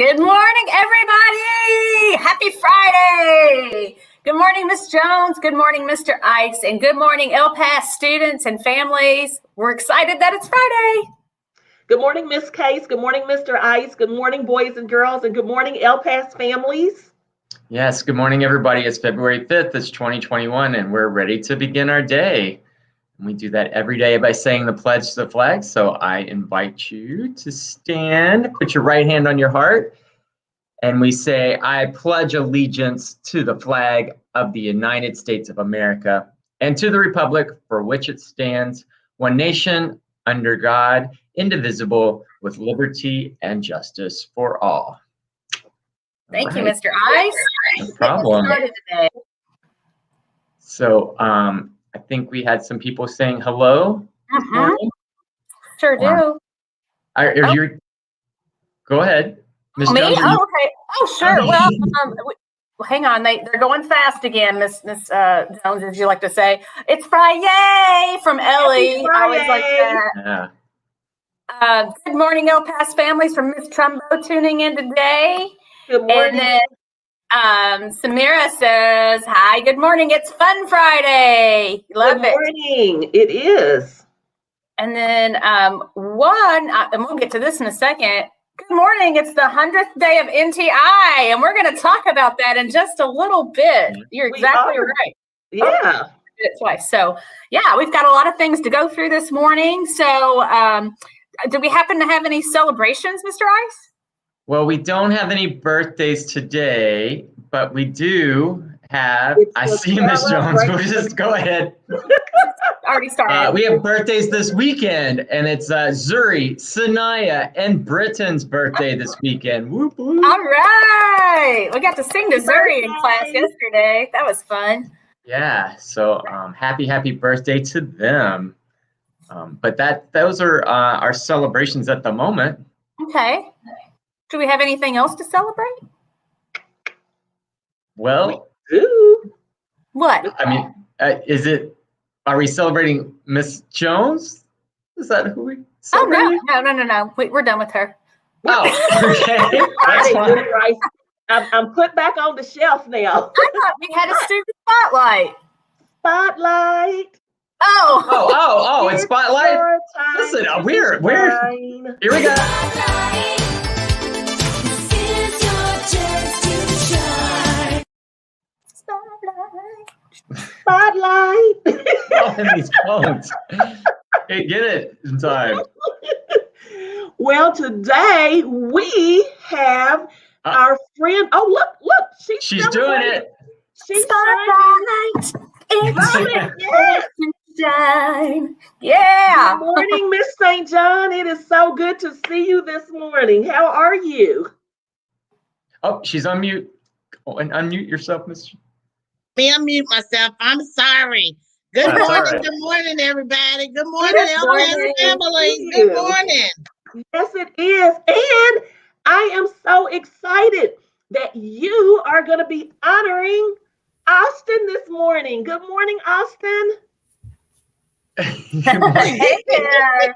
Good morning, everybody. Happy Friday. Good morning, Miss Jones. Good morning, Mr. Ice. And good morning, El Paso students and families. We're excited that it's Friday. Good morning, Miss Case. Good morning, Mr. Ice. Good morning, boys and girls. And good morning, El Paso families. Yes, good morning, everybody. It's February 5th. It's 2021, and we're ready to begin our day. And we do that every day by saying the pledge to the flag. So I invite you to stand, put your right hand on your heart, and we say, I pledge allegiance to the flag of the United States of America and to the republic for which it stands, one nation, under God, indivisible, with liberty and justice for all. Thank you, Mr. Ice. No problem. Today. So I think we had some people saying hello. Sure do. Go ahead. Ms. Me? Jones, Oh, okay. Oh, sure. Well, hang on. They're going fast again, Miss Jones, as you like to say. It's Friday from Ellie. I always like that. Yeah. Good morning, El Paso families, from Miss Trumbo tuning in today. Good morning. And then Samira says, hi, good morning. It's Fun Friday. Love it. Good morning. It is. And then and we'll get to this in a second. Good morning. It's the 100th day of NTI, and we're going to talk about that in just a little bit. You're exactly right. Yeah. Twice. So, yeah, we've got a lot of things to go through this morning. So, do we happen to have any celebrations, Mr. Ice? Well, we don't have any birthdays today, but we do have, I see Miss Jones, we'll just go ahead. Already started. We have birthdays this weekend, and it's Zuri, Sanaya, and Britton's birthday this weekend. Whoop, whoop. All right. We got to sing to Zuri in class yesterday. That was fun. Yeah, so happy birthday to them. But those are our celebrations at the moment. Okay. Do we have anything else to celebrate? Well, what? I mean, are we celebrating Miss Jones? Is that who we celebrating? Oh, no. We're done with her. Oh, okay. That's fine. I'm put back on the shelf now. I thought we had a student spotlight. Spotlight. Oh, it's spotlight. Listen, we're here we go. Spotlight. Oh, and these phones. Hey, get it in time. Well, today we have our friend. Oh, look, she's doing it. She's Spotlight. Yes. Yeah. Good morning, Miss St. John. It is so good to see you this morning. How are you? Oh, she's on mute. Oh, and unmute yourself, Miss. Me unmute myself. I'm sorry. Good morning. Right. Good morning, everybody. Good morning, El Paso family. Good morning. Yes, it is. And I am so excited that you are going to be honoring Austin this morning. Good morning, Austin. Good morning. Hey there.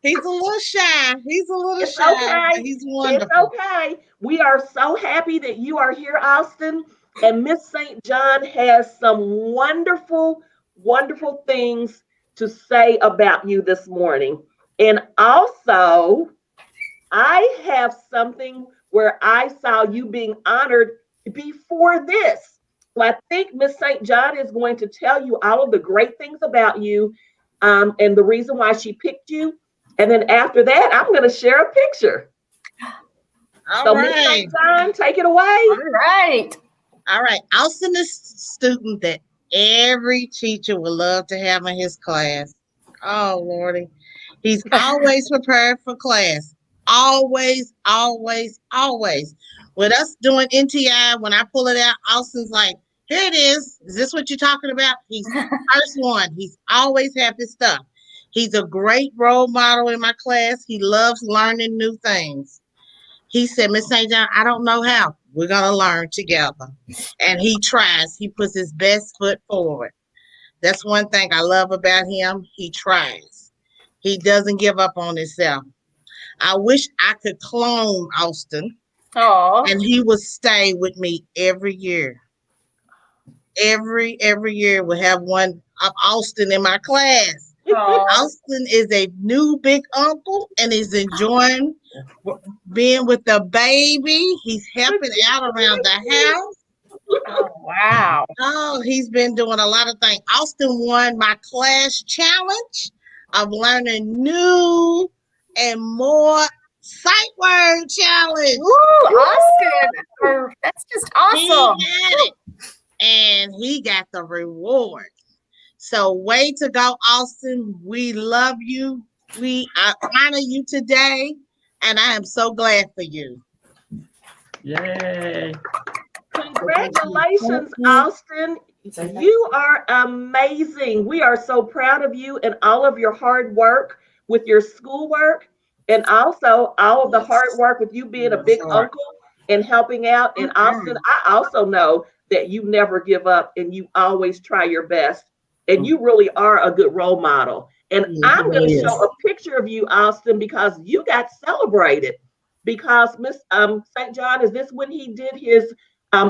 He's a little shy. It's shy. Okay. He's wonderful. It's okay. We are so happy that you are here, Austin. And Miss St. John has some wonderful, wonderful things to say about you this morning. And also, I have something where I saw you being honored before this. So I think Miss St. John is going to tell you all of the great things about you and the reason why she picked you. And then after that, I'm going to share a picture. All right. Miss St. John, take it away. All right. Austin is a student that every teacher would love to have in his class. Oh, Lordy. He's always prepared for class. Always. With us doing NTI, when I pull it out, Austin's like, here it is. Is this what you're talking about? He's the first one. He's always have his stuff. He's a great role model in my class. He loves learning new things. He said, Miss St. John, I don't know how. We're going to learn together. And he tries. He puts his best foot forward. That's one thing I love about him. He tries. He doesn't give up on himself. I wish I could clone Austin Oh, and he would stay with me every year. Every year we have one of Austin in my class. Austin is a new big uncle and is enjoying being with the baby. He's helping out around the house. Oh, wow. Oh, he's been doing a lot of things. Austin won my class challenge of learning new and more sight word challenge. Woo, Austin. That's just awesome. He had it. And he got the reward. So way to go, Austin. We love you. We honor you today. And I am so glad for you. Yay. Congratulations, Austin. You are amazing. We are so proud of you and all of your hard work with your schoolwork, and also all of the hard work with you being a big uncle and helping out. And Austin, I also know that you never give up and you always try your best. And you really are a good role model. And I'm going to show a picture of you, Austin, because you got celebrated. Because Miss St. John, is this when he did his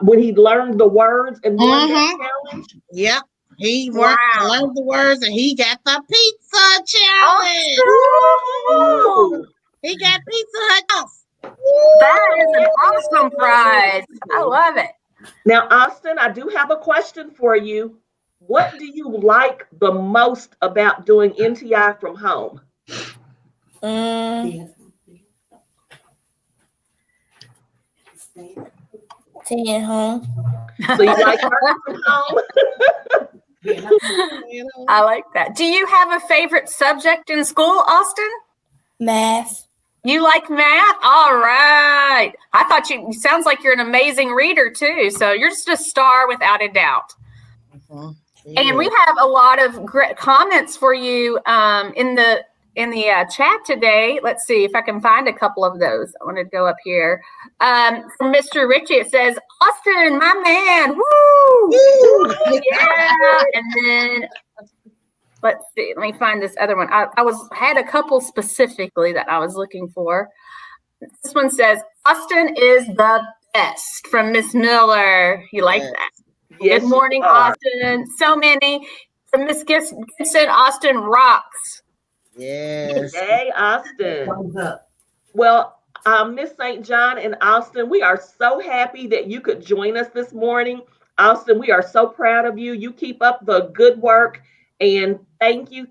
when he learned the words and won that challenge? Yep. He learned the words and he got the pizza challenge. Oh. He got Pizza Hut. That is an awesome prize. I love it. Now, Austin, I do have a question for you. What do you like the most about doing NTI from home? Staying home. So you like working from home? I like that. Do you have a favorite subject in school, Austin? Math. You like math? All right. I thought you sounds like you're an amazing reader too. So you're just a star without a doubt. And we have a lot of great comments for you in the chat today. Let's see if I can find a couple of those. I want to go up here. From Mr. Richie, it says, Austin, my man. Woo! Yeah. And then let's see. Let me find this other one. I had a couple specifically that I was looking for. This one says, Austin is the best, from Miss Miller. You like that? Yes, Good morning, Austin. So many. From Miss Gibson, Austin rocks. Yes. Hey, Austin. Well, Miss St. John and Austin, we are so happy that you could join us this morning. Austin, we are so proud of you. You keep up the good work. And thank you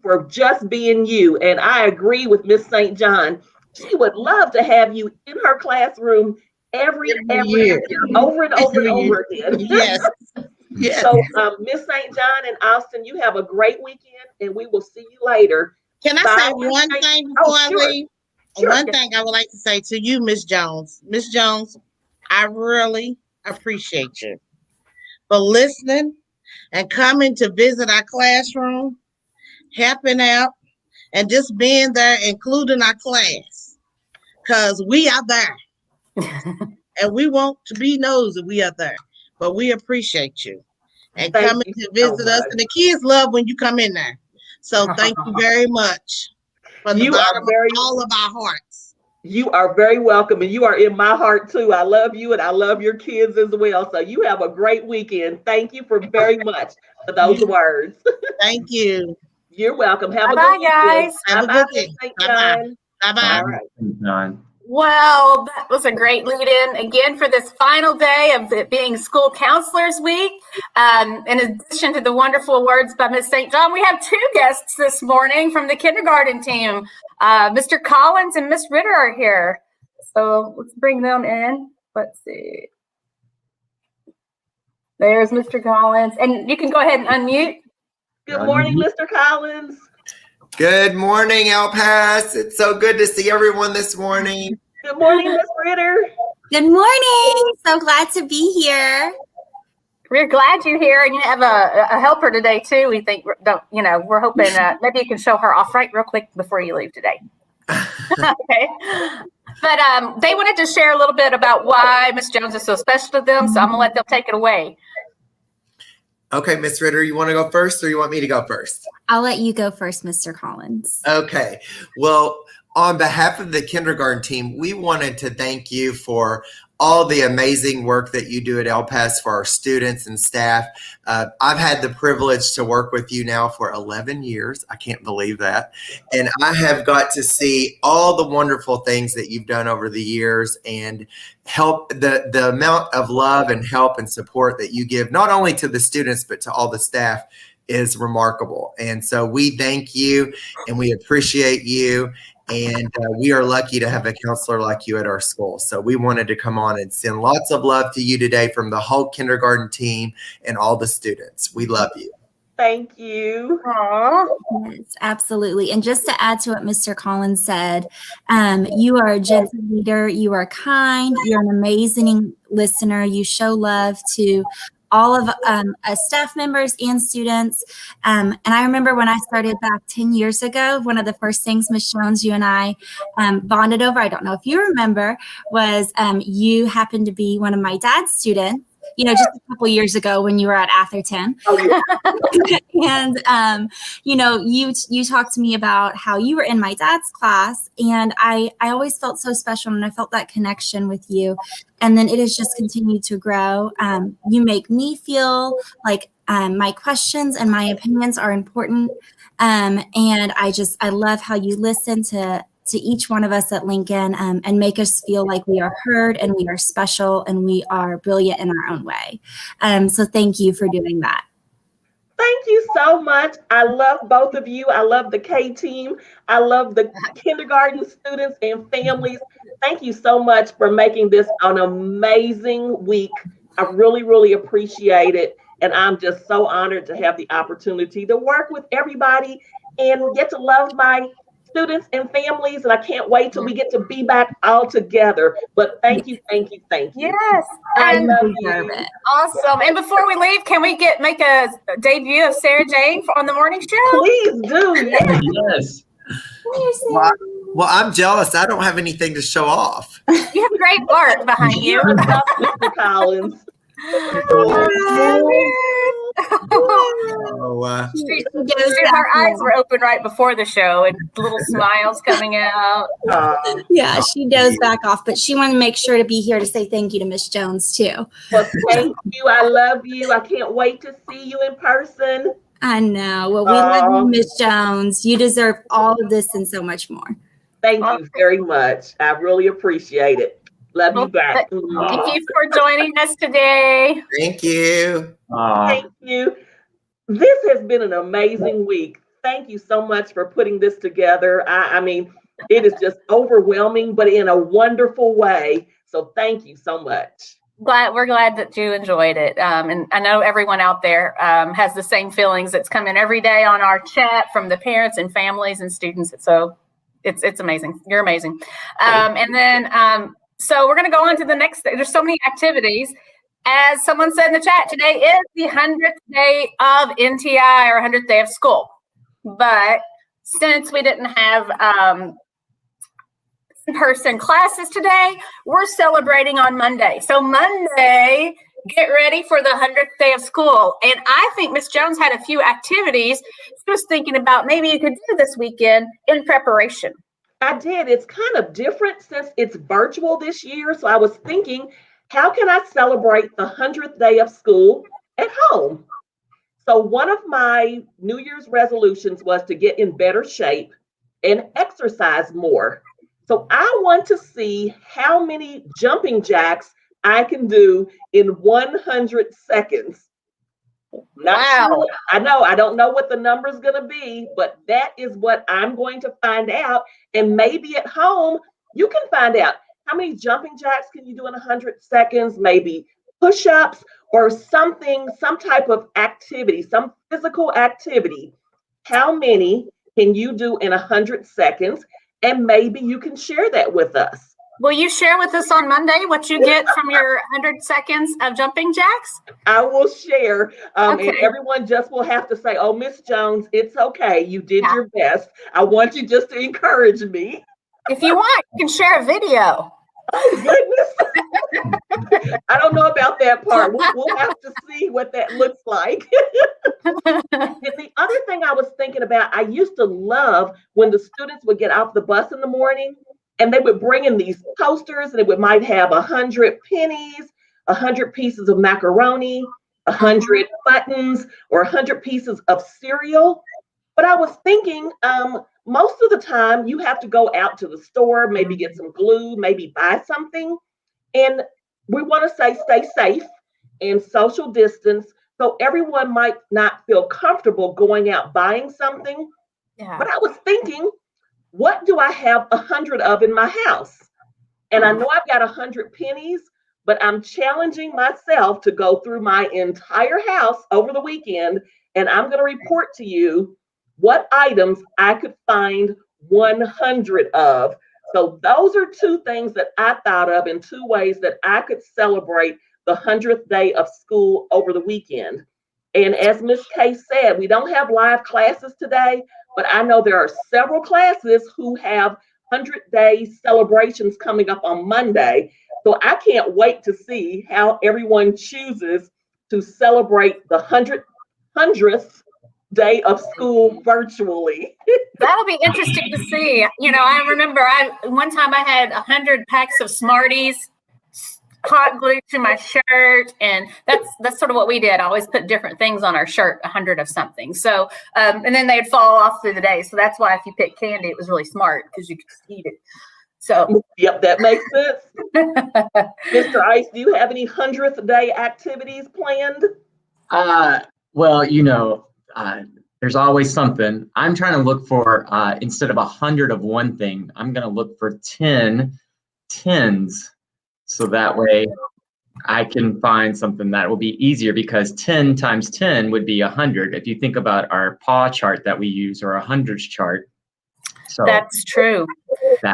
for just being you. And I agree with Miss St. John. She would love to have you in her classroom every year, over and over and over again. Yes. Yes. So, Miss St. John and Austin, you have a great weekend, and we will see you later. Can I say one thing before I leave? Sure. One thing I would like to say to you, Miss Jones. Miss Jones, I really appreciate you for listening and coming to visit our classroom, helping out, and just being there, including our class. Because we are there. And we want to be nosy, we are there. But we appreciate you. And coming to visit us. And the kids love when you come in there. So thank you very much. From the bottom of all of our hearts. You are very welcome. And you are in my heart too. I love you and I love your kids as well. So you have a great weekend. Thank you for very much for those words. Thank you. You're welcome. Have a good Bye, weekend. guys. Have a good day. Bye-bye. Bye-bye. All right. Well, that was a great lead in again for this final day of it being School Counselors Week. In addition to the wonderful words by Miss St. John, we have two guests this morning from the kindergarten team. Mr. Collins and Miss Ritter are here. So let's bring them in. Let's see. There's Mr. Collins. And you can go ahead and unmute. Good morning, Mr. Collins. Good morning, El Paso. It's so good to see everyone this morning. Good morning, Miss Ritter. Good morning. So glad to be here. We're glad you're here, and you have a helper today too. We think, we're hoping maybe you can show her off real quick before you leave today. Okay. But they wanted to share a little bit about why Miss Jones is so special to them, so I'm gonna let them take it away. Okay, Miss Ritter, you want to go first or you want me to go first? I'll let you go first, Mr. Collins. Okay. Well, on behalf of the kindergarten team, we wanted to thank you for all the amazing work that you do at El Paso for our students and staff. I've had the privilege to work with you now for 11 years. I can't believe that. And I have got to see all the wonderful things that you've done over the years and help the amount of love and help and support that you give, not only to the students, but to all the staff is remarkable. And so we thank you and we appreciate you. And we are lucky to have a counselor like you at our school. So we wanted to come on and send lots of love to you today from the whole kindergarten team and all the students. We love you. Thank you. Aww. Yes, absolutely. And just to add to what Mr. Collins said, you are a gentle leader. You are kind. You're an amazing listener. You show love to all of staff members and students. And I remember when I started back 10 years ago, one of the first things, Ms. Jones, you and I bonded over, I don't know if you remember, was you happened to be one of my dad's students, just a couple years ago when you were at Atherton. Oh, yeah. And, you talked to me about how you were in my dad's class, and I always felt so special, and I felt that connection with you. And then it has just continued to grow. You make me feel like my questions and my opinions are important. And I love how you listen to each one of us at Lincoln and make us feel like we are heard and we are special and we are brilliant in our own way. So thank you for doing that. Thank you so much. I love both of you. I love the K team. I love the kindergarten students and families. Thank you so much for making this an amazing week. I really, really appreciate it. And I'm just so honored to have the opportunity to work with everybody and get to love my students and families. And I can't wait till we get to be back all together. But thank you, thank you, thank you. Yes. I And love you. awesome. And before we leave, can we make a debut of Sarah Jane on the morning show? Please do. Yes. Yes. Well, I'm jealous. I don't have anything to show off. You have great art behind you. You're enough, Mr. Collins. Oh, Her eyes were open right before the show and little smiles coming out. Yeah, she does back off, but she wanted to make sure to be here to say thank you to Miss Jones too. Well, thank you. I love you. I can't wait to see you in person. I know. Well, we love you, Miss Jones. You deserve all of this and so much more. Thank you very much. I really appreciate it. Love you back. Thank you for joining us today. thank you. Thank you. This has been an amazing week. Thank you so much for putting this together. I mean, it is just overwhelming, but in a wonderful way. So thank you so much. We're glad that you enjoyed it. And I know everyone out there has the same feelings that's coming every day on our chat from the parents and families and students. So it's amazing. You're amazing. And then, so we're going to go on to the next. There's so many activities. As someone said in the chat, today is the 100th day of NTI or 100th day of school. But since we didn't have in-person classes today, we're celebrating on Monday. So Monday, get ready for the 100th day of school. And I think Miss Jones had a few activities she was thinking about maybe you could do this weekend in preparation. I did. It's kind of different since it's virtual this year. So I was thinking, how can I celebrate the 100th day of school at home? So one of my New Year's resolutions was to get in better shape and exercise more. So I want to see how many jumping jacks I can do in 100 seconds. Not sure. I know, I don't know what the number is going to be, but that is what I'm going to find out. And maybe at home, you can find out how many jumping jacks can you do in 100 seconds, maybe push-ups or something, some type of activity, some physical activity. How many can you do in 100 seconds? And maybe you can share that with us. Will you share with us on Monday what you get from your 100 seconds of jumping jacks? I will share. Okay. And everyone just will have to say, oh, Miss Jones, it's okay. You did your best. I want you just to encourage me. If you want, you can share a video. Oh, goodness. I don't know about that part. We'll have to see what that looks like. And the other thing I was thinking about, I used to love when the students would get off the bus in the morning and they would bring in these posters and it might have 100 pennies, 100 pieces of macaroni, 100 buttons, or 100 pieces of cereal. But I was thinking, most of the time you have to go out to the store, maybe get some glue, maybe buy something. And we want to say stay safe and social distance. So everyone might not feel comfortable going out buying something. Yeah. But I was thinking, what do I have 100 of in my house? And I know I've got 100 pennies, but I'm challenging myself to go through my entire house over the weekend, and I'm going to report to you what items I could find 100 of. So those are two things that I thought of in two ways that I could celebrate the 100th day of school over the weekend. And as Ms. Kay said, we don't have live classes today, but I know there are several classes who have 100-day celebrations coming up on Monday. So I can't wait to see how everyone chooses to celebrate the 100th day of school virtually. That'll be interesting to see. You know, I remember one time I had 100 packs of Smarties hot glued to my shirt, and that's sort of what we did. I always put different things on our shirt, 100 of something. So, and then they'd fall off through the day. So that's why if you pick candy, it was really smart because you could just eat it. So, yep, that makes sense. Mr. Ice, do you have any 100th day activities planned? Well, you know, there's always something. I'm trying to look for, instead of 100 of one thing, I'm going to look for 10 tens. So that way I can find something that will be easier, because 10 times 10 would be 100. If you think about our paw chart that we use, or a hundreds chart. So that's true.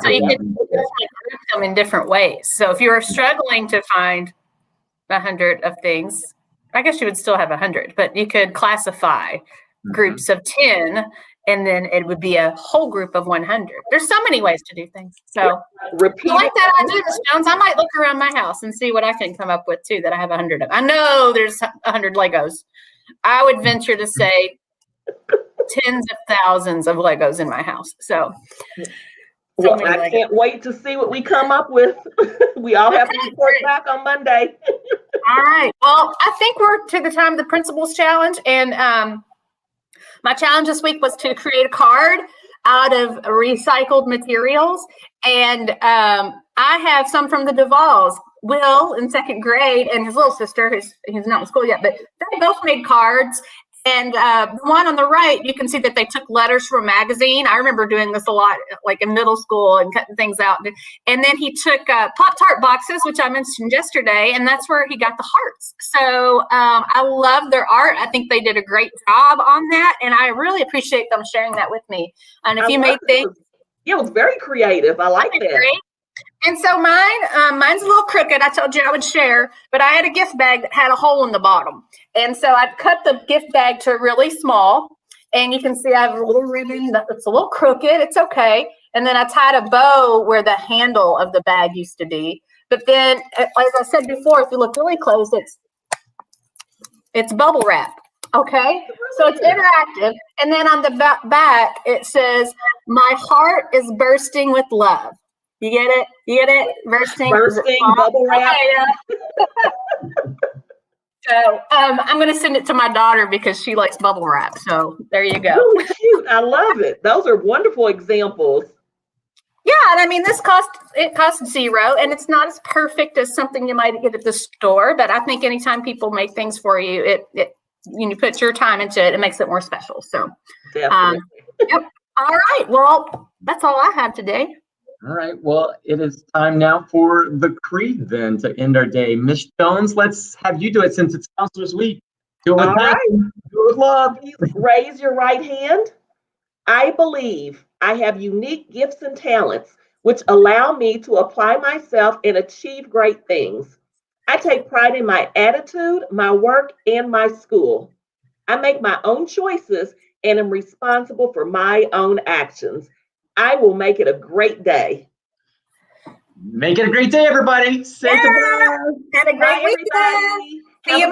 So you can group them in different ways. So if you're struggling to find 100 of things, I guess you would still have 100, but you could classify groups of 10, and then it would be a whole group of 100. There's so many ways to do things. So repeat. I like that idea, Ms. Jones. I might look around my house and see what I can come up with too that I have 100 of. I know there's 100 Legos. I would venture to say tens of thousands of Legos in my house. So well, I can't wait to see what we come up with. We all have to report back on Monday. All right. Well, I think we're to the time of the principal's challenge. And my challenge this week was to create a card out of recycled materials. And I have some from the Duvals. Will, in second grade, and his little sister, who's not in school yet, but they both made cards. And the one on the right, you can see that they took letters from a magazine. I remember doing this a lot, like in middle school, and cutting things out. And then he took Pop-Tart boxes, which I mentioned yesterday, and that's where he got the hearts. So I love their art. I think they did a great job on that, and I really appreciate them sharing that with me. And if you made things, it was very creative. I like that. Great. And so mine's a little crooked. I told you I would share, but I had a gift bag that had a hole in the bottom. And so I cut the gift bag to really small. And you can see I have a little ribbon that's a little crooked. It's okay. And then I tied a bow where the handle of the bag used to be. But then, as I said before, if you look really close, it's bubble wrap. Okay. So it's interactive. And then on the back, it says, "My heart is bursting with love." You get it? You get it? Bursting bubble wrap. So I'm going to send it to my daughter because she likes bubble wrap. So there you go. Really cute. I love it. Those are wonderful examples. Yeah, and I mean, it costs $0, and it's not as perfect as something you might get at the store. But I think anytime people make things for you, you put your time into it, it makes it more special. So, definitely. Yep. All right. Well, that's all I have today. All right. Well, it is time now for the creed then to end our day. Ms. Jones, let's have you do it since it's Counselor's Week. Do it with passion. Do it with love. Raise your right hand. I believe I have unique gifts and talents which allow me to apply myself and achieve great things. I take pride in my attitude, my work, and my school. I make my own choices and am responsible for my own actions. I will make it a great day. Make it a great day, everybody. Say Yeah. goodbye. Had a great Bye, weekend. everybody. See you Have a